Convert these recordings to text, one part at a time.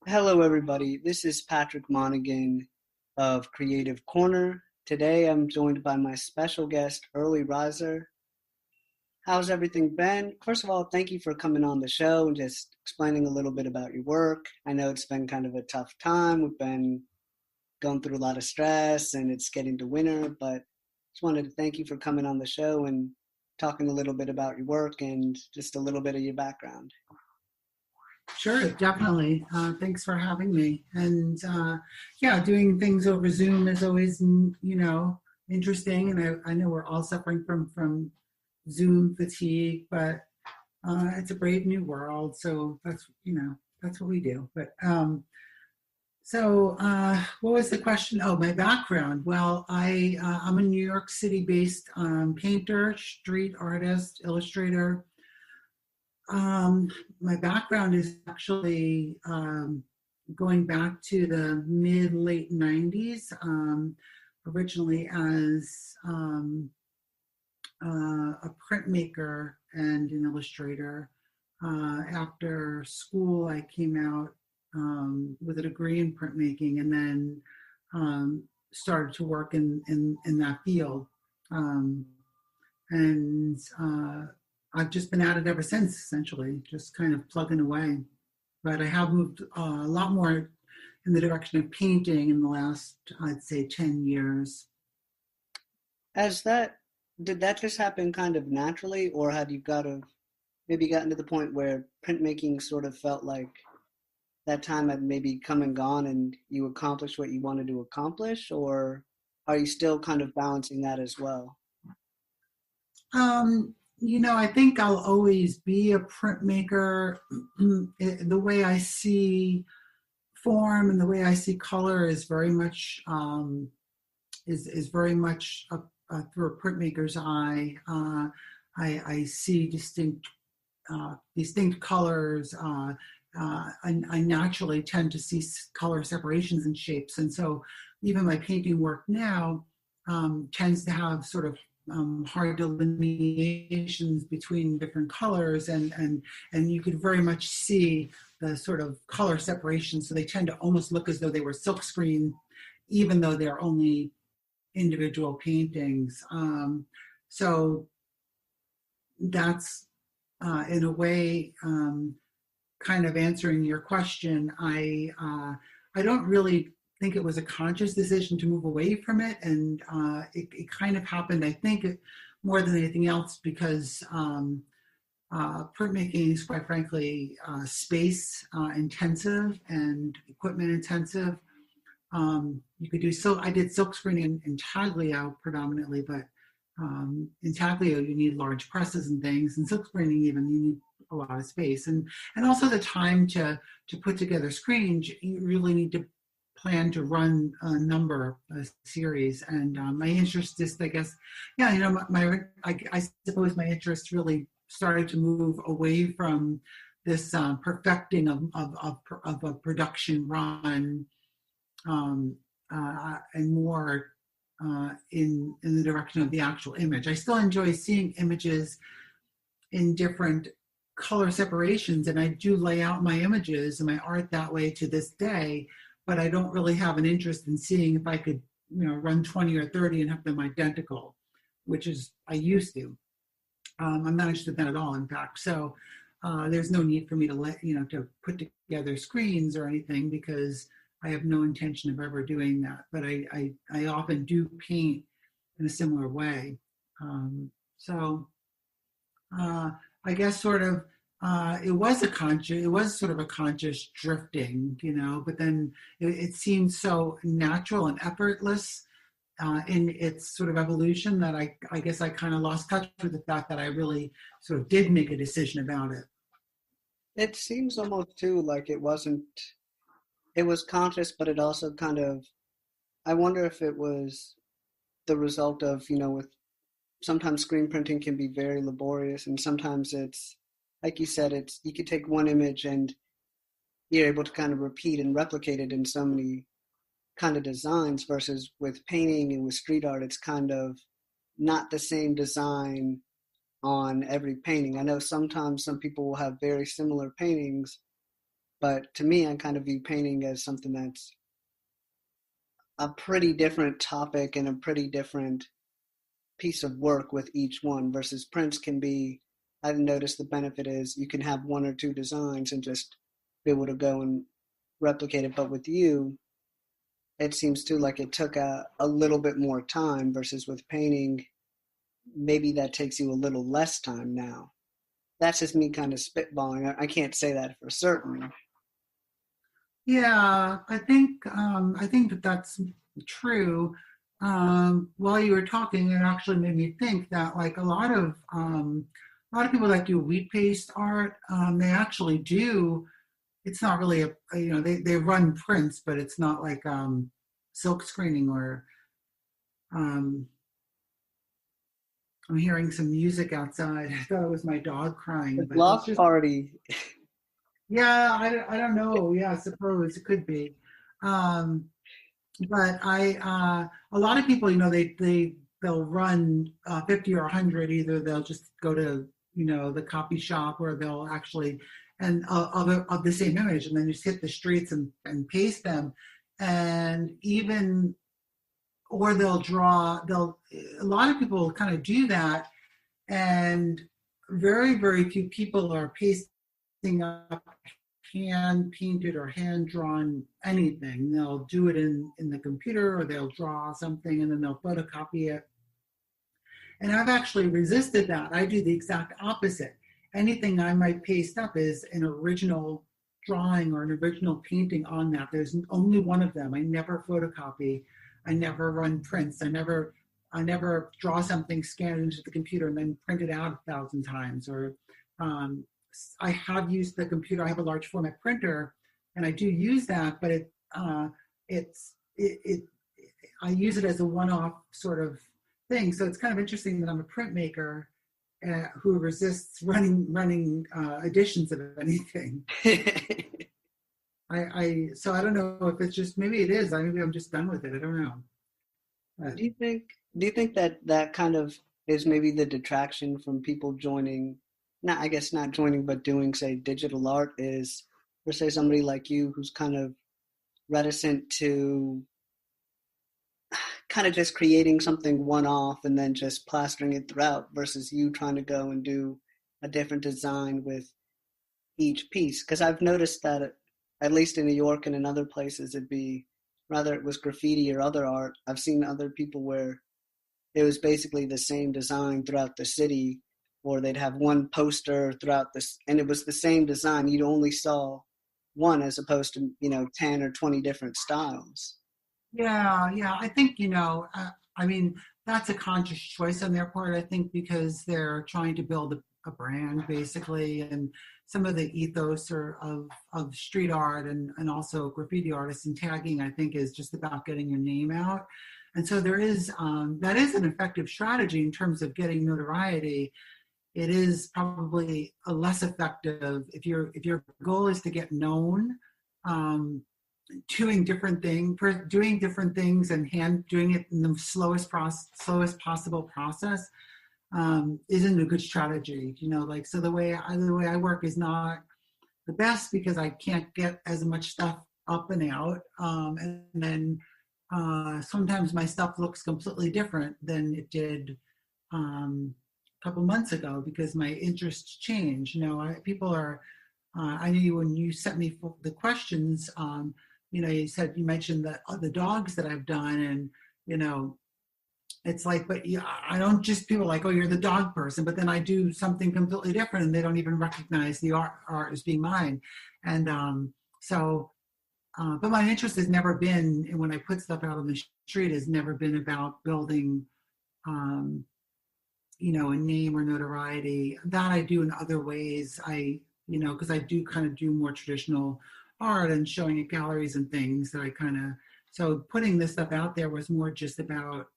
Hello, everybody. This is Patrick Monaghan of Creative Corner. Today, I'm joined by my special guest, Early Riser. How's everything been? First of all, thank you for coming on the show and just explaining a little bit about your work. I know it's been kind of a tough time. We've been going through a lot of stress and it's getting to winter, but just wanted to thank you for coming on the show and talking a little bit about your work and just a little bit of your background. Sure, definitely. Thanks for having me. And yeah, doing things over Zoom is always, interesting. And I know we're all suffering from Zoom fatigue, but it's a brave new world. So that's what we do. But what was the question? Oh, my background. Well, I'm a New York City-based painter, street artist, illustrator. My background is actually going back to the late 90s, originally as a printmaker and an illustrator. After school, I came out with a degree in printmaking and then started to work in that field. And I've just been at it ever since, essentially, just kind of plugging away. But I have moved a lot more in the direction of painting in the last, I'd say, 10 years. Did that just happen kind of naturally, or had you maybe gotten to the point where printmaking sort of felt like that time had maybe come and gone and you accomplished what you wanted to accomplish, or are you still kind of balancing that as well? I think I'll always be a printmaker. The way I see form and the way I see color is very much is very much through a printmaker's eye. I see distinct colors. I naturally tend to see color separations and shapes, and so even my painting work now tends to have sort of hard delineations between different colors, and you could very much see the sort of color separation. So they tend to almost look as though they were silkscreen, even though they're only individual paintings. So that's in a way kind of answering your question. I don't really think it was a conscious decision to move away from it, and it kind of happened, I think, more than anything else, because printmaking is, quite frankly, space intensive and equipment intensive. You could do I did silk screening in Taglio predominantly, but in Taglio you need large presses and things, and silk screening even you need a lot of space, and also the time to put together screens. You really need to plan to run a series, and my interest is, I guess, I suppose my interest really started to move away from this perfecting of a production run, and more in the direction of the actual image. I still enjoy seeing images in different color separations, and I do lay out my images and my art that way to this day, but I don't really have an interest in seeing if I could, run 20 or 30 and have them identical, which is I used to. I'm not interested in that at all, in fact. So there's no need for me to put together screens or anything, because I have no intention of ever doing that. But I often do paint in a similar way. I guess sort of it was sort of a conscious drifting, but then it seemed so natural and effortless in its sort of evolution that I guess I kind of lost touch with the fact that I really sort of did make a decision about it. It seems almost too like it was conscious, but it also kind of, I wonder if it was the result of, with sometimes screen printing can be very laborious, and sometimes it's, like you said, you could take one image and you're able to kind of repeat and replicate it in so many kind of designs, versus with painting and with street art, it's kind of not the same design on every painting. I know sometimes some people will have very similar paintings, But to me, I kind of view painting as something that's a pretty different topic and a pretty different piece of work with each one versus prints can be, I've noticed the benefit is you can have one or two designs and just be able to go and replicate it. But with you, it seems too like it took a little bit more time versus with painting, maybe that takes you a little less time now. That's just me kind of spitballing. I can't say that for certain. Yeah, I think that that's true. While you were talking, it actually made me think that like a lot of people that do wheat paste art, they actually do. It's not really you know they run prints, but it's not like silk screening or um, I'm hearing some music outside. I thought it was my dog The crying, but it's block just party. yeah. I don't know. Yeah, I suppose it could be. Um, but a lot of people, you know, they'll run 50 or 100. Either they'll just go to you know the copy shop, or they'll actually and of the same image, and then just hit the streets and paste them, and even or they'll draw. They'll a lot of people kind of do that, and very few people are pasting up hand painted or hand drawn anything. They'll do it in the computer, or they'll draw something and then they'll photocopy it. And I've actually resisted that. I do the exact opposite. Anything I might paste up is an original drawing or an original painting on that. There's only one of them. I never photocopy. I never run prints. I never draw something, scan it into the computer, and then print it out 1,000 times. Or I have used the computer. I have a large format printer, and I do use that, but it's it I use it as a one-off sort of thing. So it's kind of interesting that I'm a printmaker who resists running editions of anything. So I don't know if it's just maybe it is. Maybe I'm just done with it. I don't know. But, Do you think that that kind of is maybe the detraction from people joining, not I guess not joining, but doing say digital art is for say somebody like you who's kind of reticent to kind of just creating something one off and then just plastering it throughout versus you trying to go and do a different design with each piece? Because I've noticed that at least in New York and in other places, it'd be rather it was graffiti or other art. I've seen other people where it was basically the same design throughout the city, or they'd have one poster throughout this, and it was the same design. You only saw one as opposed to 10 or 20 different styles. yeah. I think I mean that's a conscious choice on their part. I think because they're trying to build a brand basically, and some of the ethos of street art and also graffiti artists and tagging, I think, is just about getting your name out. And so there is that is an effective strategy in terms of getting notoriety. It is probably a less effective if your goal is to get known. Doing different things and doing it in the slowest possible process isn't a good strategy. So the way I work is not the best because I can't get as much stuff up and out, and then sometimes my stuff looks completely different than it did a couple months ago because my interests change. People are. I knew when you sent me the questions. You mentioned the dogs that I've done, and it's like, but I don't just people are like, oh, you're the dog person, but then I do something completely different, and they don't even recognize the art as being mine, and but my interest has never been, and when I put stuff out on the street, has never been about building, a name or notoriety. That I do in other ways. Because I do kind of do more traditional art and showing at galleries and things that so putting this stuff out there was more just about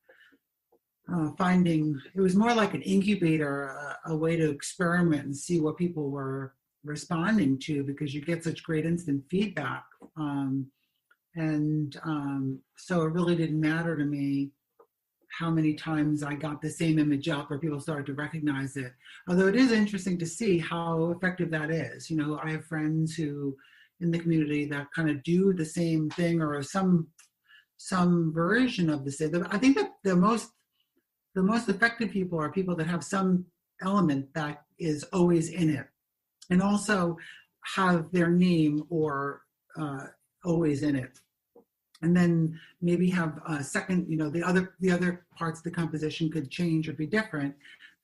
it was more like an incubator, a way to experiment and see what people were responding to because you get such great instant feedback. So it really didn't matter to me how many times I got the same image up or people started to recognize it. Although it is interesting to see how effective that is. I have friends who, in the community that kind of do the same thing or some version of the same. I think that the most effective people are people that have some element that is always in it, and also have their name or always in it. And then maybe have a second, the other parts of the composition could change or be different,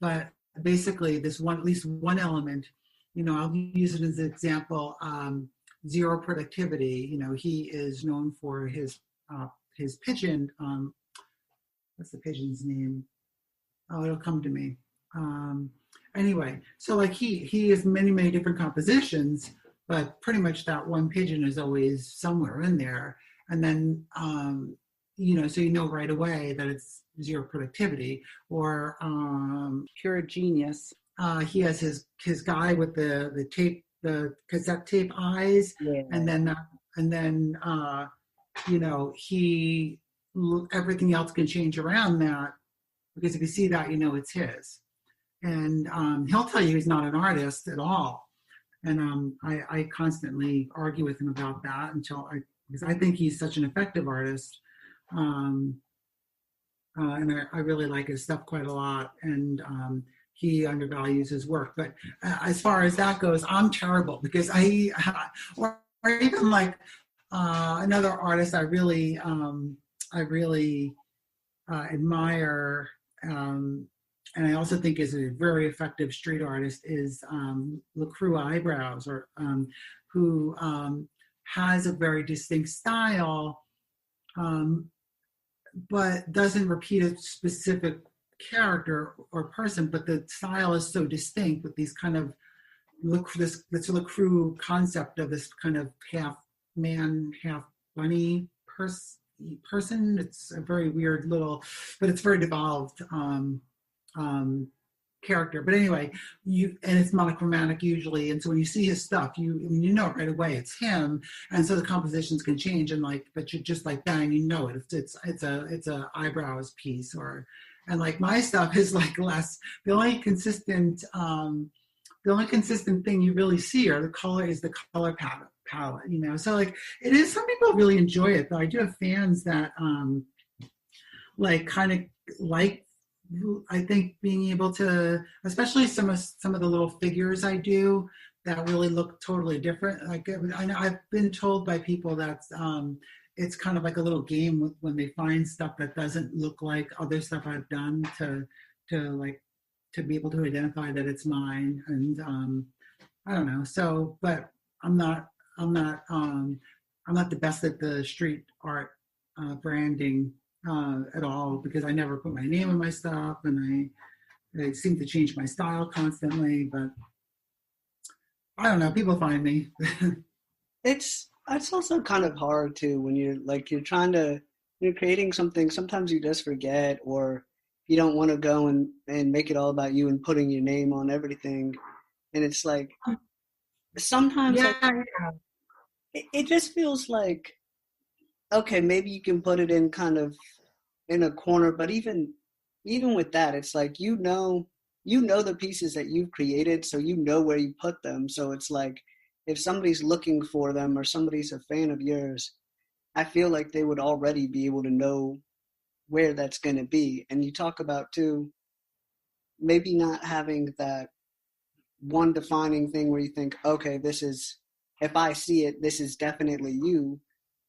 but basically this one, at least one element, I'll use it as an example. Zero Productivity, he is known for his pigeon. What's the pigeon's name? Oh, it'll come to me. Anyway, so like he has many different compositions, but pretty much that one pigeon is always somewhere in there. And then, so right away that it's Zero Productivity. Or Pure Genius. He has his guy with the tape, the cassette tape eyes, yeah. and then he everything else can change around that, because if you see that, it's his. And he'll tell you he's not an artist at all. And I constantly argue with him about that because I think he's such an effective artist. And I really like his stuff quite a lot. And he undervalues his work. But as far as that goes, I'm terrible, because or even like another artist I really admire, and I also think is a very effective street artist, is LaCroix Eyebrows, or who has a very distinct style, but doesn't repeat a specific character or person, but the style is so distinct with these kind of this LaCroix concept of this kind of half man, half bunny person. It's a very weird but it's very devolved character. But anyway, and it's monochromatic usually, and so when you see his stuff, you know right away it's him, and so the compositions can change, and but you're just like that, and it's a eyebrows piece, and like my stuff is like less. The only consistent thing you really see are the color palette, so like it is, some people really enjoy it, though I do have fans that I think being able to, especially some of the little figures I do that really look totally different. Like I've been told by people that it's kind of like a little game when they find stuff that doesn't look like other stuff I've done to be able to identify that it's mine. And I don't know. So, but I'm not the best at the street art branding at all, because I never put my name on my stuff, and I seem to change my style constantly. But I don't know, people find me. It's also kind of hard too when you're creating something. Sometimes you just forget, or you don't want to go and make it all about you and putting your name on everything. And it's like sometimes it just feels like, okay, maybe you can put it in kind of in a corner, but even with that, it's like, you know the pieces that you've created, so you know where you put them. So it's like, if somebody's looking for them or somebody's a fan of yours, I feel like they would already be able to know where that's going to be. And you talk about too, maybe not having that one defining thing where you think, okay, this is, if I see it, this is definitely you.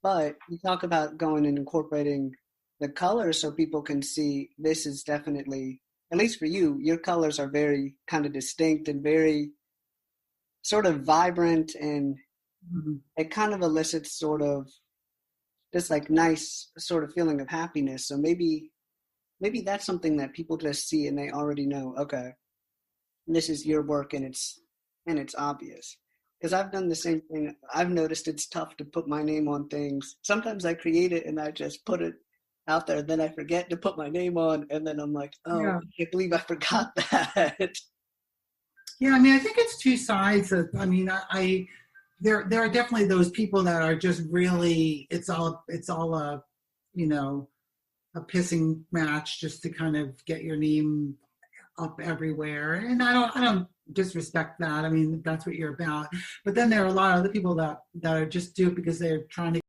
But you talk about going and incorporating the colors so people can see this is definitely, at least for you, your colors are very kind of distinct and very sort of vibrant, and it kind of elicits sort of this like nice sort of feeling of happiness. So maybe that's something that people just see and they already know, okay, this is your work, and it's obvious. Because I've done the same thing. I've noticed it's tough to put my name on things. Sometimes I create it and I just put it out there, then I forget to put my name on, and then I'm like, oh, yeah. I can't believe I forgot that. Yeah, I mean, I think it's two sides. There are definitely those people that are just really, it's all a, a pissing match just to kind of get your name up everywhere. And I don't disrespect that. I mean, that's what you're about. But then there are a lot of other people that are just do it because they're trying to